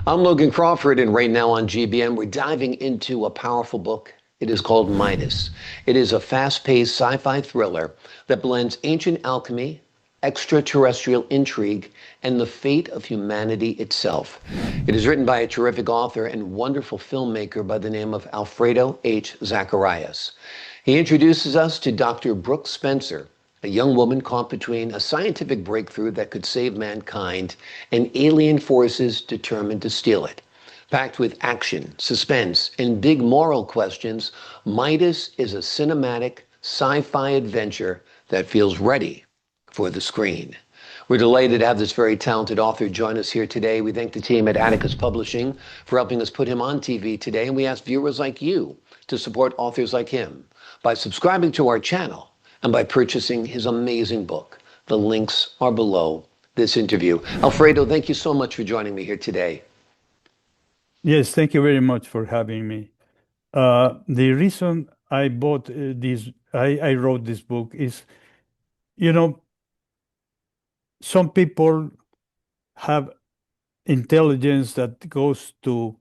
I'm Logan Crawford, and right now on GBN, we're diving into a powerful book. It is called Midas. It is a fast paced sci fi thriller that blends ancient alchemy, extraterrestrial intrigue, and the fate of humanity itself. It is written by a terrific author and wonderful filmmaker by the name of Alfredo H. Zacarias. He introduces us to Dr. Brooke Spencer, a young woman caught between a scientific breakthrough that could save mankind and alien forces determined to steal it. Packed with action, suspense, and big moral questions, Midas is a cinematic sci-fi adventure that feels ready for the screen. We're delighted to have this very talented author join us here today. We thank the team at Atticus Publishing for helping us put him on TV today, and we ask viewers like you to support authors like him by subscribing to our channel and by purchasing his amazing book. The links are below this interview. Alfredo, thank you so much for joining me here today. Yes, thank you very much for having me. The reason I bought I wrote this book is, you know, some people have intelligence that goes to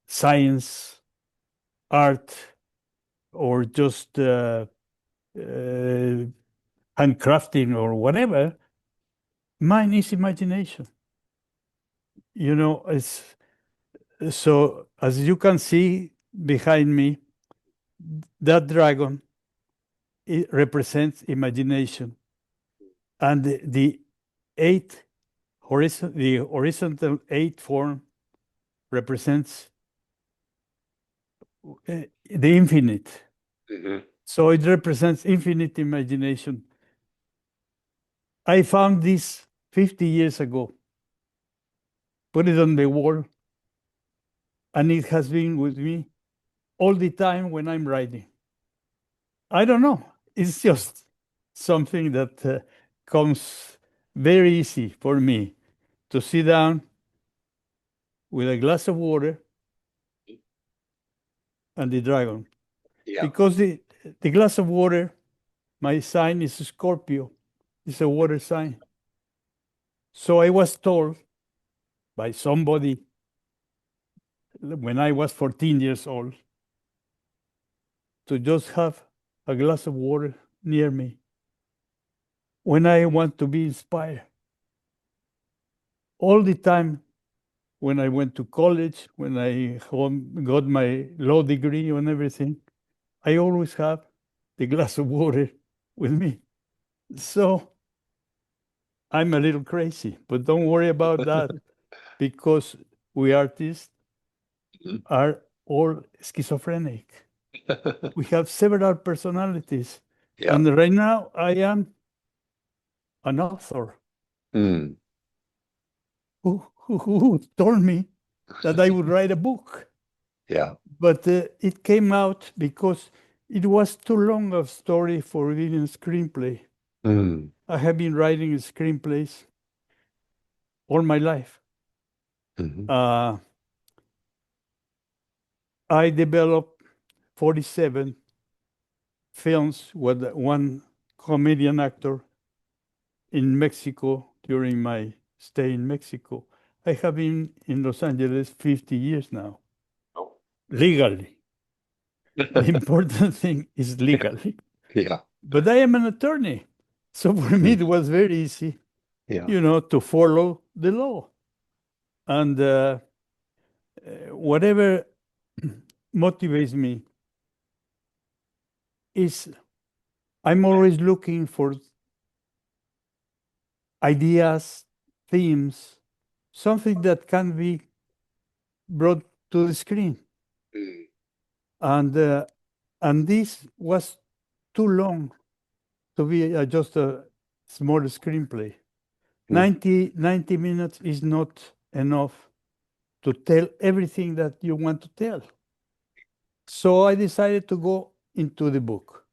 science, art, or just handcrafting or whatever. Mine is imagination. It's so as you can see behind me, that dragon, it represents imagination, and the horizontal eight form represents the infinite. Mhm. So it represents infinite imagination. I found this 50 years ago, put it on the wall, and it has been with me all the time when I'm writing. I don't know. It's just something that comes very easy for me to sit down with a glass of water and the dragon. Yeah. Because the glass of water, my sign is Scorpio, it's a water sign. So I was told by somebody when I was 14 years old to just have a glass of water near me when I want to be inspired. All the time when I went to college, when I got my law degree and everything, I always have the glass of water with me. So I'm a little crazy, but don't worry about that because we artists Mhm. are all schizophrenic. We have several personalities. Yeah. And right now I am an author Mm. who told me that I would write a book. Yeah. But it came out because it was too long of story for being a screenplay. Mm. I have been writing screenplays all my life. Mhm. Uh, I developed 47 films with one comedian actor in Mexico during my stay in Mexico. I have been in Los Angeles 50 years now, Oh. legally. The important thing is legally. Yeah. But I am an attorney. So for me, Mm. it was very easy, Yeah. to follow the law. And whatever motivates me is I'm always looking for ideas, themes, something that can be brought to the screen. Mm. And this was too long to be just a small screenplay. Mm. 90 minutes is not enough to tell everything that you want to tell. So I decided to go into the book.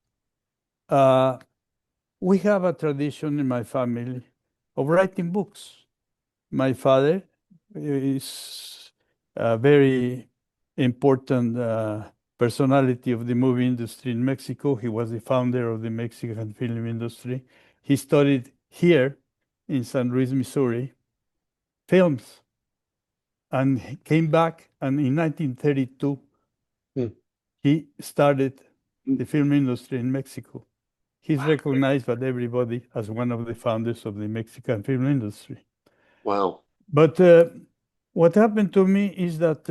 Uh, we have a tradition in my family of writing books. My father is a very important personality of the movie industry in Mexico. He was the founder of the Mexican film industry. He studied here in St. Louis, Missouri, films. and he came back, and in 1932, Hmm. he started the film industry in Mexico. He's recognized by everybody as one of the founders of the Mexican film industry. Wow. But what happened to me is that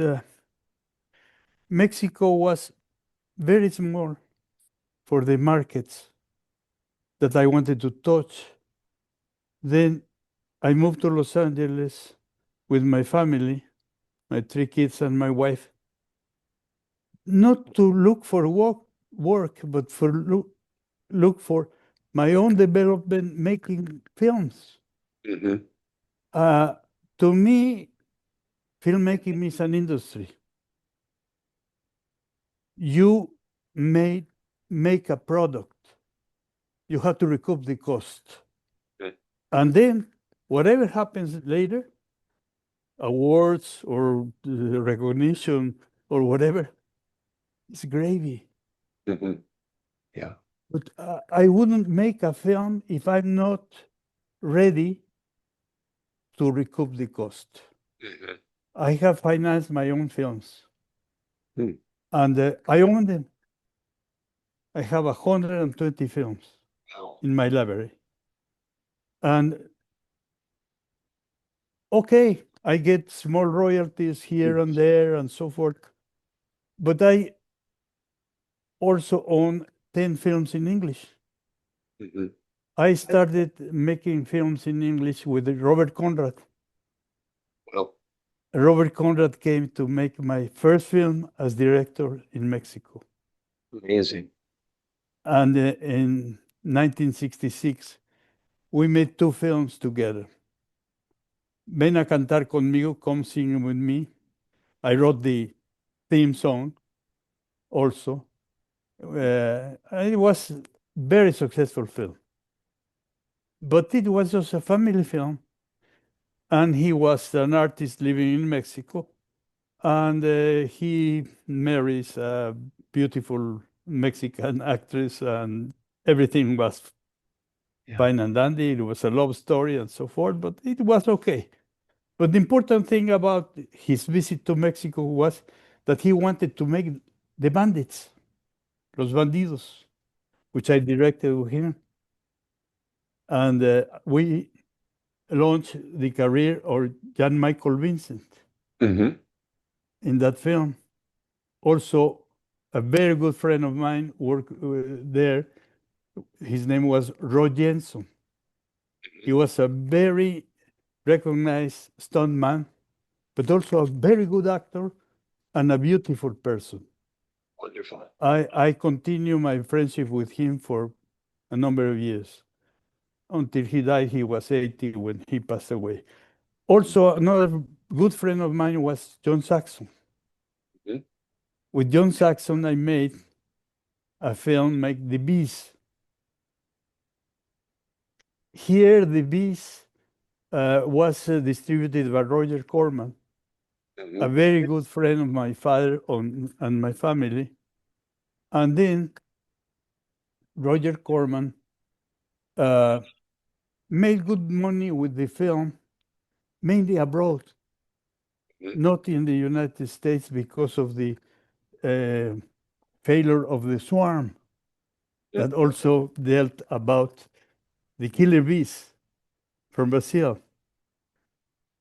Mexico was very small for the markets that I wanted to touch. Then I moved to Los Angeles with my family, my 3 kids and my wife, not to look for work, but for look for my own development making films. Hmm. Uh, to me, filmmaking is an industry. You make a product. You have to recoup the cost. Okay. And then whatever happens later, awards or recognition or whatever, it's gravy. Hmm. Yeah. But I wouldn't make a film if I'm not ready to recoup the cost. Hmm. I have financed my own films, Hmm. and I own them. I have 120 films Wow. in my library. And okay, I get small royalties here and there and so forth. But I also own 10 films in English. Hmm. I started making films in English with Robert Conrad. Well, Robert Conrad came to make my first film as director in Mexico. amazing. And in 1966, we made 2 films together. Ven a cantar conmigo, Come Sing with Me. I wrote the theme song also. It was very successful film. But it was just a family film. And he was an artist living in Mexico. And he marries a beautiful Mexican actress, and everything was Yeah. fine and dandy. It was a love story and so forth, but it was okay. But the important thing about his visit to Mexico was that he wanted to make The Bandits, Los Bandidos, which I directed with him. And we launched the career of Jan Michael Vincent Hmm. in that film. Also, a very good friend of mine worked there. His name was Roy Jensen. He was a very recognized stuntman, but also a very good actor and a beautiful person. Wonderful. I continue my friendship with him for a number of years. Until he died, he was 80 when he passed away. Also, another good friend of mine was John Saxon. Mhm. With John Saxon, I made a film like The Bees. Here, The Bees was distributed by Roger Corman, a Mhm. very good friend of my father and my family. And then Roger Corman uh, made good money with the film, mainly abroad, Mhm. not in the United States because of the uh, failure of the swarm Yeah. that also dealt about the killer bees from Brazil.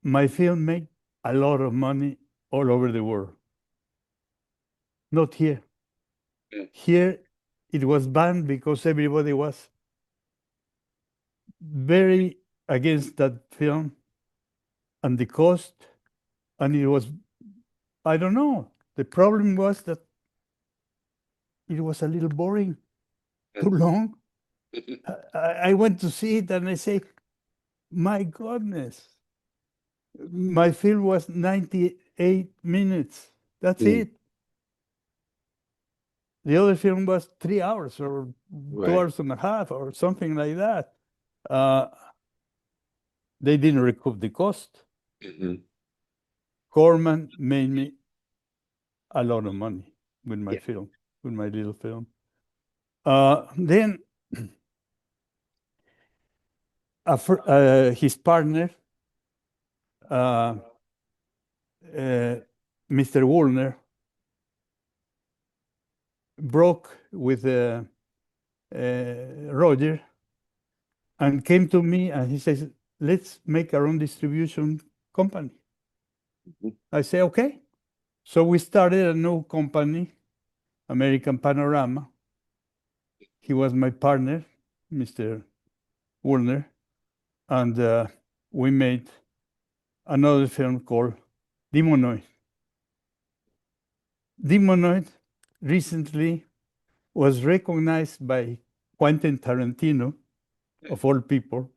My film made a lot of money all over the world. Not here. Mm. Here, it was banned because everybody was very against that film and the cost. And it was, I don't know, the problem was that it was a little boring, too long. I went to see it and I say, my goodness, my film was 98 minutes. That's Mm. it. The other film was 3 hours or two Right. hours and a half or something like that. Uh, they didn't recoup the cost. Mhm. Corman made me a lot of money with my Yeah. film, with my little film. Then his partner, uh, Mr. Woolner broke with Roger and came to me and he says, let's make our own distribution company. Mhm. I say, okay. So we started a new company, American Panorama. He was my partner, Mr. Woolner, and we made another film called Demonoid. Demonoid recently was recognized by Quentin Tarantino, of all people,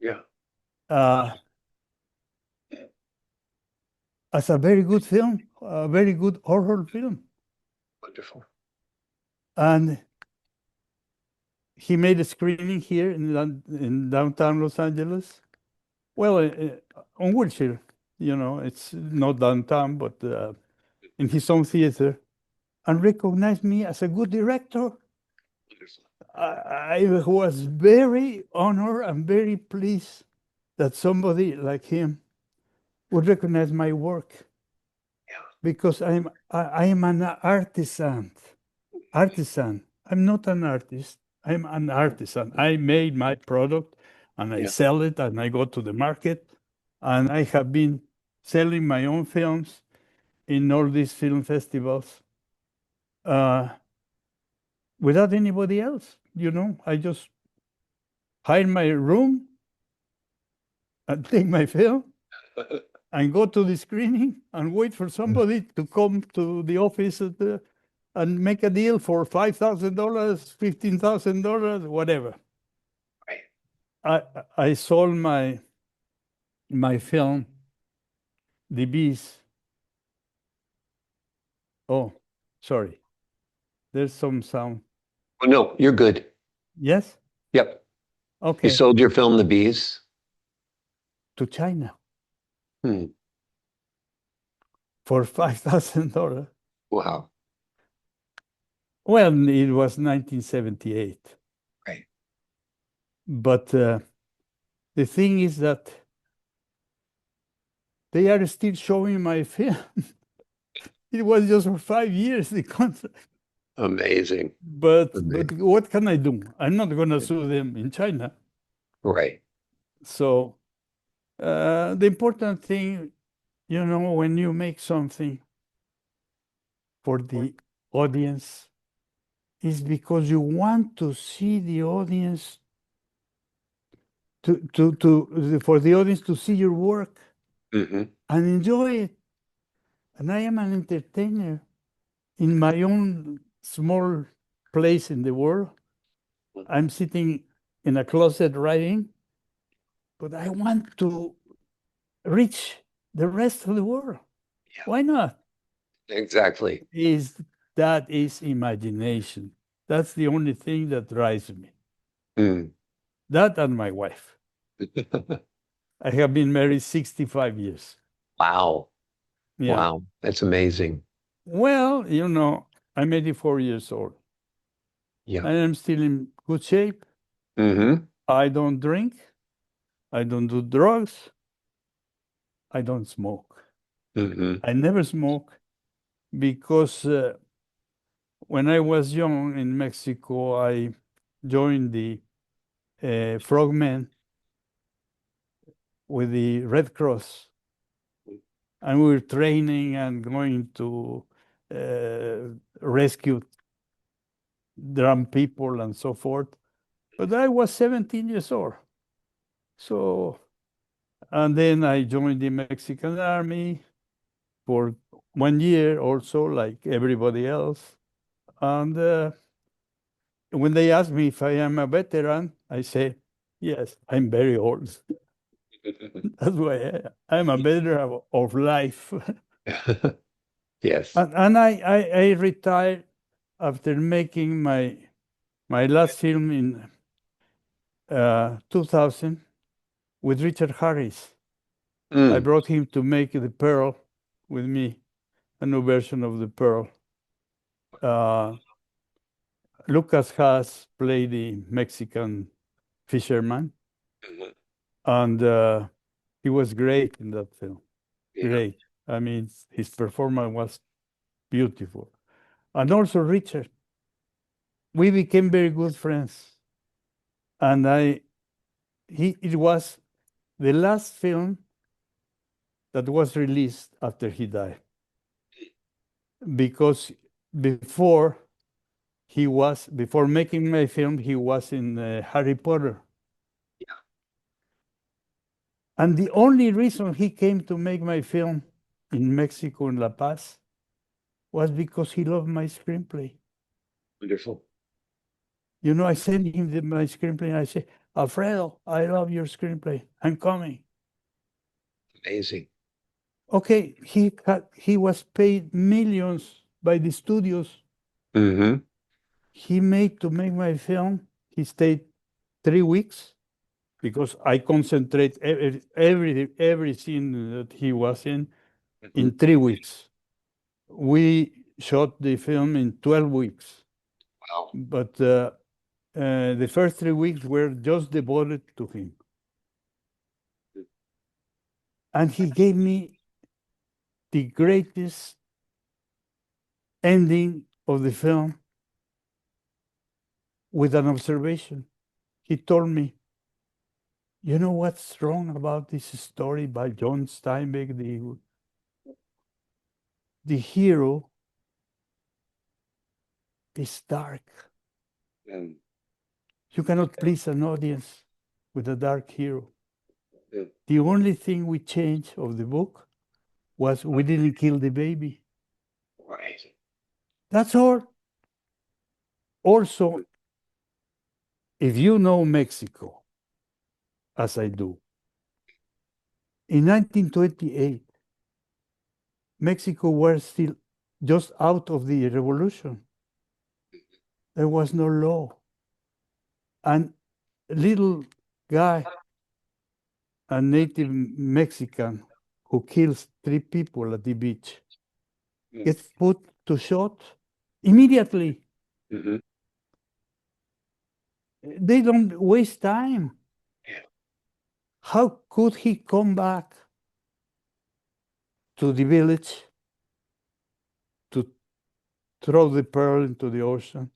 Yeah. uh, as a very good film, a very good horror film. Wonderful. And he made a screening here in downtown Los Angeles. Well, on Wilshire, it's not downtown, but in his own theater, and recognized me as a good director. I was very honored and very pleased that somebody like him would recognize my work, because I am an artisan. I'm not an artist. I'm an artisan. I made my product and I Yeah. sell it and I go to the market, and I have been selling my own films in all these film festivals without anybody else. I just hire my room and take my film and go to the screening and wait for somebody to come to the office and make a deal for $5,000, $15,000, whatever. Right. I sold my film, The Bees. Oh, sorry. There's some sound. Oh, no, you're good. Yes? Yep. You Okay. sold your film, The Bees? To China Hmm. for $5,000. Wow. Well, it was 1978. Right. But the thing is that they are still showing my film. It was just for 5 years, the contract. Amazing. But Amazing. what can I do? I'm not going to sue them in China. Right. So the important thing, when you make something for the audience, is because you want to see the audience for the audience to see your work Mm-hmm. and enjoy it. And I am an entertainer in my own small place in the world. I'm sitting in a closet writing, but I want to reach the rest of the world. Yeah. Why not? Exactly. That is imagination. That's the only thing that drives me. Mm. That and my wife. I have been married 65 years. Wow. Yeah. Wow. That's amazing. Well, I'm 84 years old. Yeah. I am still in good shape. Mm-hmm. I don't drink. I don't do drugs. I don't smoke. Mm-hmm. I never smoke because when I was young in Mexico, I joined the frogmen with the Red Cross, and we were training and going to rescue drowned people and so forth. But I was 17 years old. So, and then I joined the Mexican army for 1 year also, like everybody else. And when they ask me if I am a veteran, I say, yes, I'm very old. That's why I'm a veteran of life. Yes. And I retired after making my last film in 2000 with Richard Harris. I Mm. brought him to make The Pearl with me, a new version of The Pearl. Lucas has played the Mexican fisherman, Mhm. and he was great in that film. Yeah. Great. I mean, his performance was beautiful. And also Richard. We became very good friends. And it was the last film that was released after he died. Because before before making my film, he was in Harry Potter. Yeah. And the only reason he came to make my film in Mexico, in La Paz, was because he loved my screenplay. Wonderful. You know, I sent him my screenplay and I said, Alfredo, I love your screenplay. I'm coming. Amazing. Okay, he was paid millions by the studios. Mm-hmm. He made to make my film. He stayed 3 weeks because I concentrate every scene that he was in 3 weeks. We shot the film in 12 weeks. Wow. But the first 3 weeks were just devoted to him. And he gave me the greatest ending of the film with an observation. He told me, you know what's wrong about this story by John Steinbeck? The hero is dark. Mm. You cannot please an audience with a dark hero. Mm. The only thing we changed of the book was we didn't kill the baby. Right. That's all. Also, if you know Mexico, as I do, in 1928, Mexico was still just out of the revolution. There was no law. And a little guy, a native Mexican who kills 3 people at the beach, gets put to shot immediately. Mm-hmm. They don't waste time. Yeah. How could he come back to the village to throw the pearl into the ocean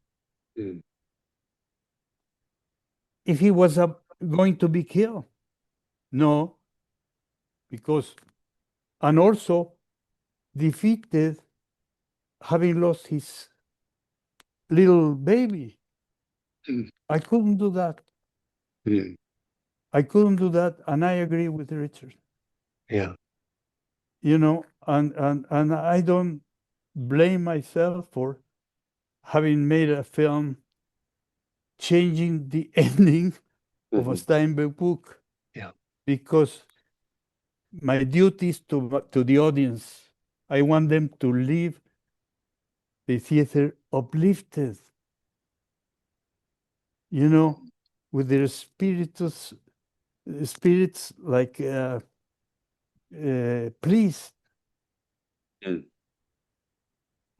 Mm. if he was going to be killed? No, because, and also defeated, having lost his little baby. Mm. I couldn't do that. Mm. I couldn't do that, and I agree with Richard. Yeah. You know, and I don't blame myself for having made a film changing the ending of a Steinbeck book. Yeah. Because my duty is to the audience. I want them to leave the theater uplifted, you know, with their spirits like pleased. Mm.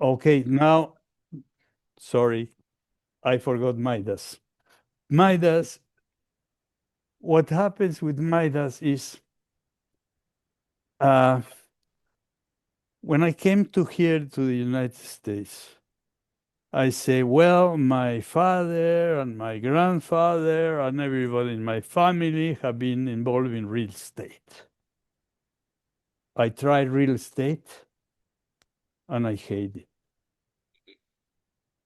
Okay, now, sorry, I forgot Midas. Midas, what happens with Midas is when I came to here to the United States, I say, well, my father and my grandfather and everybody in my family have been involved in real estate. I tried real estate and I hate it.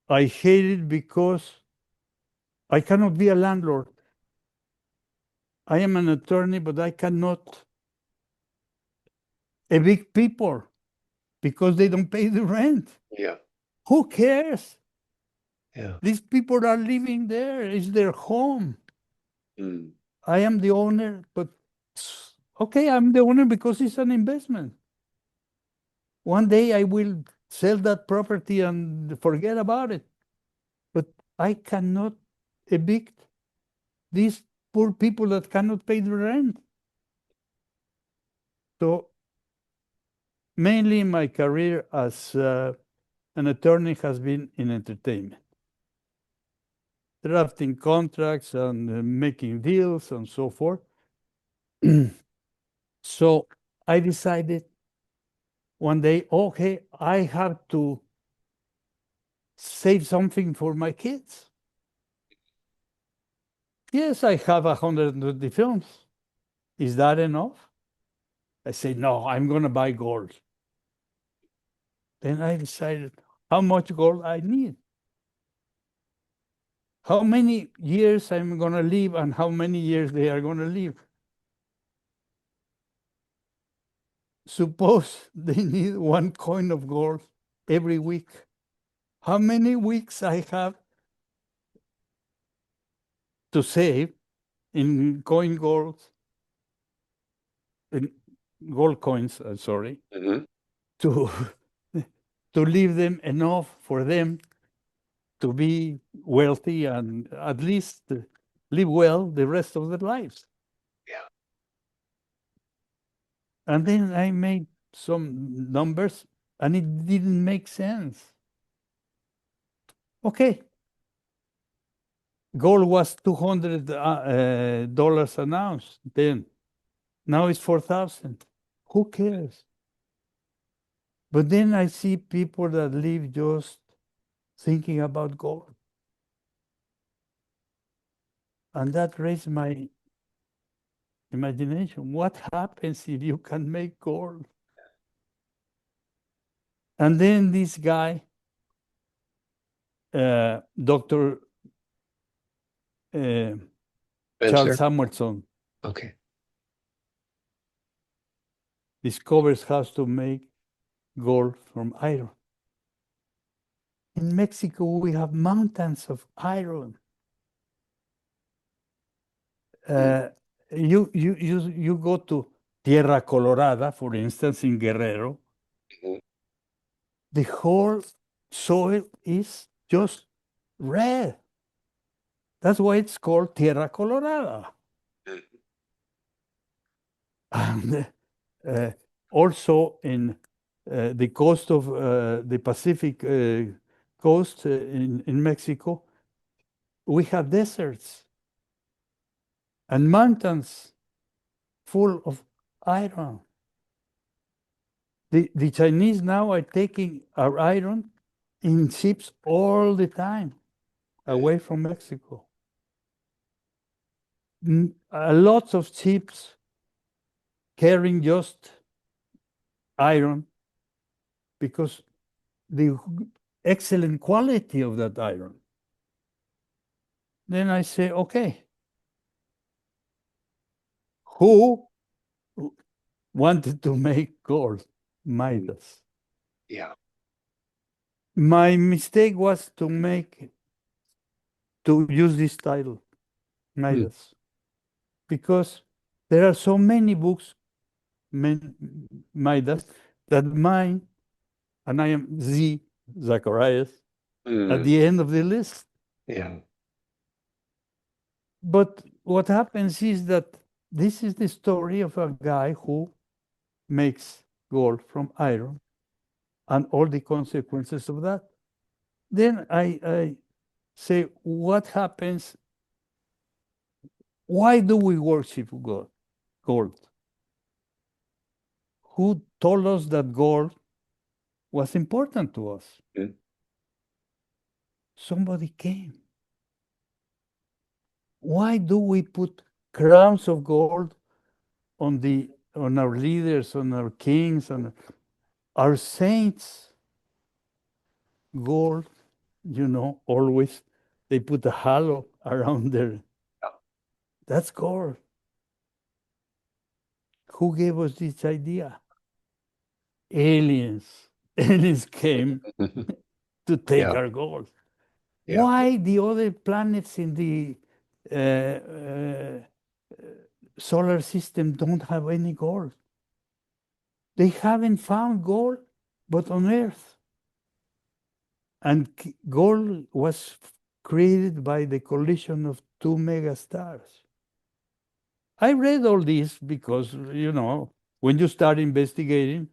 I hate it because I cannot be a landlord. I am an attorney, but I cannot evict people because they don't pay the rent. Yeah. Who cares? Yeah. These people are living there. It's their home. Mm. I am the owner, but okay, I'm the owner because it's an investment. One day I will sell that property and forget about it. But I cannot evict these poor people that cannot pay the rent. So mainly my career as an attorney has been in entertainment, drafting contracts and making deals and so forth. So I decided one day, okay, I have to save something for my kids. Yes, I have 120 films. Is that enough? I say, no, I'm going to buy gold. Then I decided how much gold I need, how many years I'm going to live, and how many years they are going to live. Suppose they need 1 coin of gold every week. How many weeks I have to save in gold, in gold coins, sorry, to to leave them enough for them to be wealthy and at least live well the rest of their lives. Yeah. And then I made some numbers and it didn't make sense. Okay. Gold was $200 an ounce then. Now it's 4,000. Who cares? But then I see people that live just thinking about gold. And that raised my imagination. What happens if you can make gold? And then this guy, Dr. Charles Samuelson, okay, discovers how to make gold from iron. In Mexico, we have mountains of iron. You go to Tierra Colorada, for instance, in Guerrero, the whole soil is just red. That's why it's called Tierra Colorada. And also in the coast of the Pacific coast in Mexico, we have deserts and mountains full of iron. The Chinese now are taking our iron in ships all the time away from Mexico. A lot of ships carrying just iron because the excellent quality of that iron. Then I say, okay, who wanted to make gold? Midas. Yeah. My mistake was to use this title, Midas, because there are so many books, Midas, that mine, and I am Zacarias, at the end of the list. Yeah. But what happens is that this is the story of a guy who makes gold from iron and all the consequences of that. Then I say, what happens? Why do we worship God? Gold. Who told us that gold was important to us? Somebody came. Why do we put crowns of gold on our leaders, on our kings, on our saints? Gold, always they put a halo around there. That's gold. Who gave us this idea? Aliens. Aliens came to take our gold. Yeah. Why the other planets in the solar system don't have any gold? They haven't found gold, but on Earth. And gold was created by the collision of two megastars. I read all this because, when you start investigating,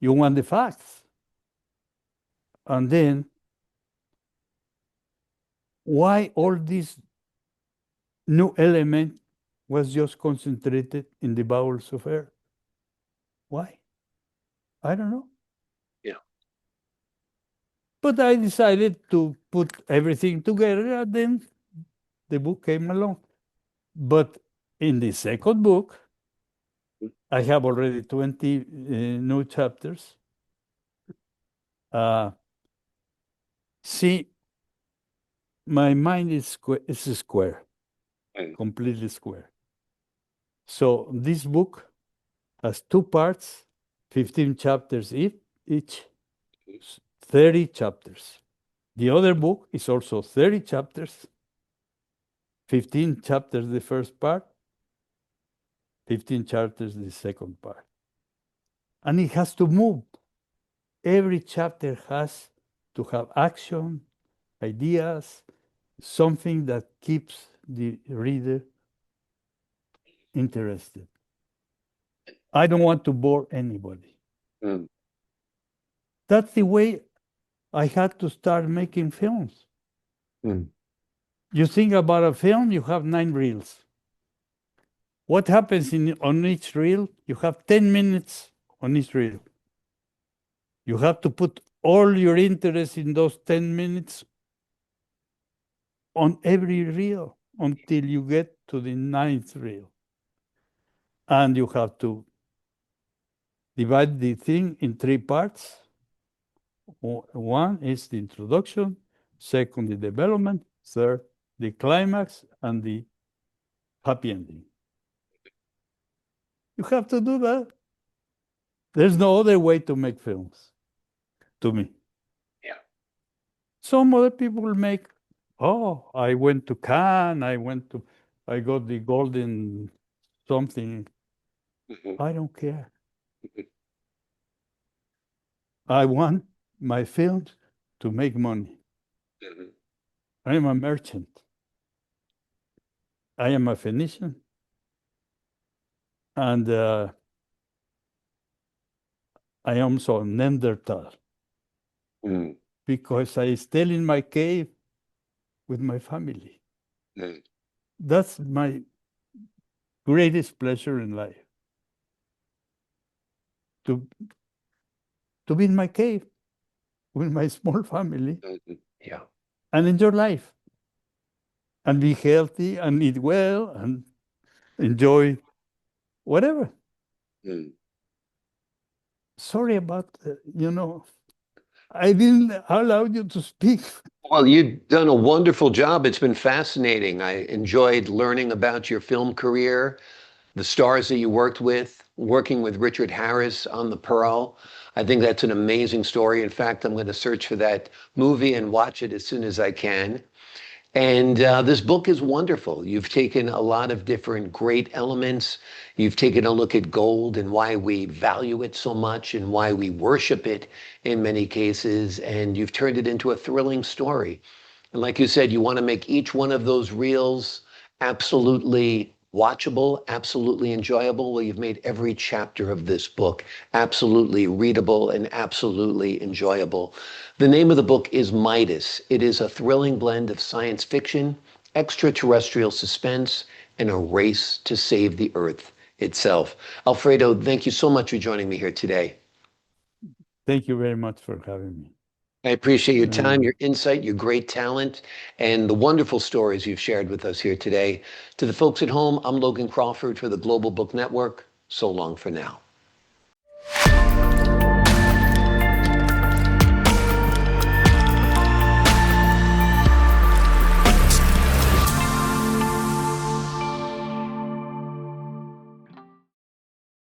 you want the facts. And then, why all this new element was just concentrated in the bowels of Earth? Why? I don't know. But I decided to put everything together, and then the book came along. But in the second book, I have already 20 new chapters. See, my mind is square, completely square. So this book has two parts, 15 chapters each, 30 chapters. The other book is also 30 chapters, 15 chapters the first part, 15 chapters the second part. And it has to move. Every chapter has to have action, ideas, something that keeps the reader interested. I don't want to bore anybody. That's the way I had to start making films. You think about a film, you have 9 reels. What happens on each reel? You have 10 minutes on each reel. You have to put all your interest in those 10 minutes on every reel until you get to the 9th reel. And you have to divide the thing in 3 parts. One is the introduction, second, the development, third, the climax, and the happy ending. You have to do that. There's no other way to make films, to me. Yeah. Some other people make, oh, I went to Cannes, I got the golden something. I don't care. I want my films to make money. I am a merchant. I am a Phoenician. And I am also a Neanderthal because I stay in my cave with my family. That's my greatest pleasure in life. To be in my cave with my small family. Yeah. And enjoy life. And be healthy and eat well and enjoy whatever. Sorry about, I didn't allow you to speak. Well, you've done a wonderful job. It's been fascinating. I enjoyed learning about your film career, the stars that you worked with, working with Richard Harris on The Pearl. I think that's an amazing story. In fact, I'm going to search for that movie and watch it as soon as I can. And this book is wonderful. You've taken a lot of different great elements. You've taken a look at gold and why we value it so much and why we worship it in many cases. And you've turned it into a thrilling story. And like you said, you want to make each one of those reels absolutely watchable, absolutely enjoyable. Well, you've made every chapter of this book absolutely readable and absolutely enjoyable. The name of the book is Midas. It is a thrilling blend of science fiction, extraterrestrial suspense, and a race to save the Earth itself. Alfredo, thank you so much for joining me here today. Thank you very much for having me. I appreciate your time, your insight, your great talent, and the wonderful stories you've shared with us here today. To the folks at home, I'm Logan Crawford for the Global Book Network. So long for now.